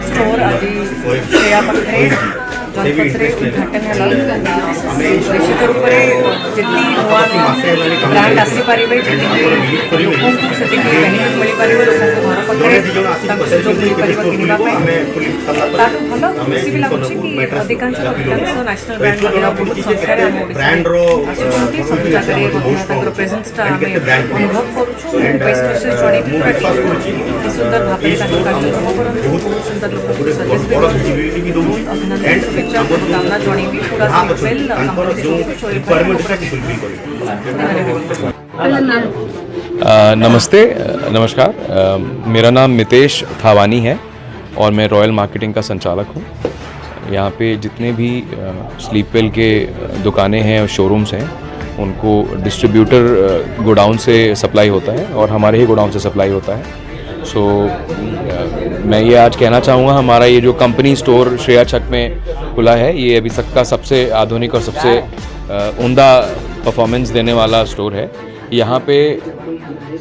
Store आदि श्रेयापत्रे जनपत्रे उद्घाटन है निश्चित रूप से जितनी नुआ ब्रांड आसी पारे जितनी लोक से बेनिफिट मिल पार लोक घर पाखे सुजोग मिल पार किनवा भल खुशी भी लगुच कि अधिकांश नेशनल ब्रांड बहुत संख्यार आम आसुँच सब जगह प्रेजेंस अनुभव करुँ बेस्ट विशेष जन सुंदर भाव कार्यक्रम करूँ सुंदर लोक सजेस्ट भी अभिनंदन शुभेच्छा कामना जनइबी पूरा नमस्ते, नमस्कार। मेरा नाम मितेश थावानी है और मैं रॉयल मार्केटिंग का संचालक हूँ। यहाँ पे जितने भी स्लीपवेल के दुकानें हैं और शोरूम्स हैं उनको डिस्ट्रीब्यूटर गोडाउन से सप्लाई होता है और हमारे ही गोडाउन से सप्लाई होता है। मैं ये आज कहना चाहूँगा, हमारा ये जो कंपनी स्टोर श्रेया छक में खुला है ये अभी तक का सबसे आधुनिक और सबसे उम्दा परफॉर्मेंस देने वाला स्टोर है। यहाँ पे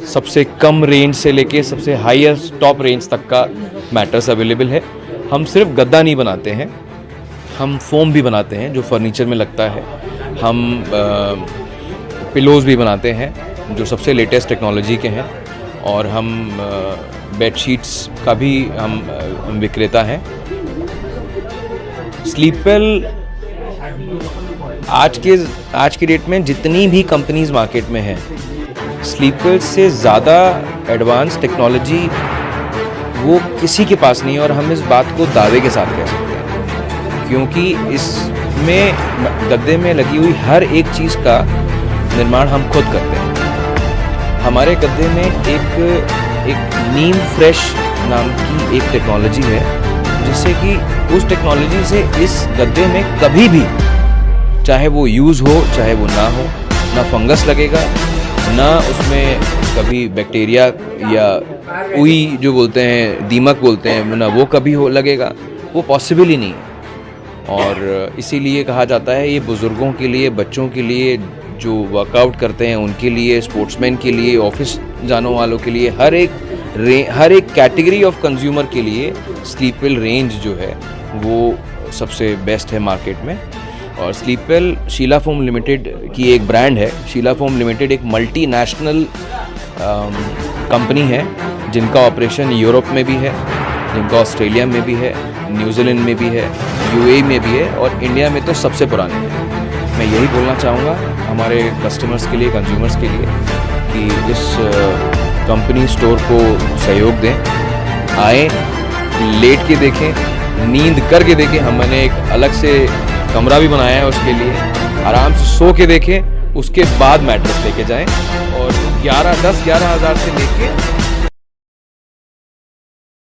सबसे कम रेंज से लेके सबसे हाईएस्ट टॉप रेंज तक का मैट्रेस अवेलेबल है। हम सिर्फ गद्दा नहीं बनाते हैं, हम फोम भी बनाते हैं जो फर्नीचर में लगता है। हम पिलोज़ भी बनाते हैं जो सबसे लेटेस्ट टेक्नोलॉजी के हैं और हम बेडशीट्स का भी हम विक्रेता हैं। स्लीपवेल आज के डेट में जितनी भी कंपनीज मार्केट में हैं, स्लीपवेल से ज़्यादा एडवांस टेक्नोलॉजी वो किसी के पास नहीं है और हम इस बात को दावे के साथ कह सकते हैं क्योंकि इसमें गद्दे में लगी हुई हर एक चीज़ का निर्माण हम खुद करते हैं। हमारे गद्दे में एक नीम फ्रेश नाम की एक टेक्नोलॉजी है जिससे कि उस टेक्नोलॉजी से इस गद्दे में कभी भी चाहे वो यूज़ हो चाहे वो ना हो, ना फंगस लगेगा, ना उसमें कभी बैक्टीरिया या उई जो बोलते हैं दीमक बोलते हैं ना वो कभी हो लगेगा, वो पॉसिबल ही नहीं है। और इसीलिए कहा जाता है ये बुज़ुर्गों के लिए, बच्चों के लिए, जो वर्कआउट करते हैं उनके लिए, स्पोर्ट्समैन के लिए, ऑफिस जाने वालों के लिए, हर एक कैटेगरी ऑफ कंज्यूमर के लिए स्लीपवेल रेंज जो है वो सबसे बेस्ट है मार्केट में। और स्लीपवेल शीला फोम लिमिटेड की एक ब्रांड है। शीला फोम लिमिटेड एक मल्टीनेशनल कंपनी है जिनका ऑपरेशन यूरोप में भी है, जिनका ऑस्ट्रेलिया में भी है, न्यूजीलैंड में भी है, यूएई में भी है और इंडिया में तो सबसे पुरानी है। मैं यही बोलना चाहूँगा हमारे कस्टमर्स के लिए, कंज्यूमर्स के लिए कि इस कंपनी स्टोर को सहयोग दें, आएँ, लेट के देखें, नींद करके देखें। हमने एक अलग से कमरा भी बनाया है उसके लिए, आराम से सो के देखें, उसके बाद मैट्रेस लेके जाएं और 10-11 हज़ार से लेके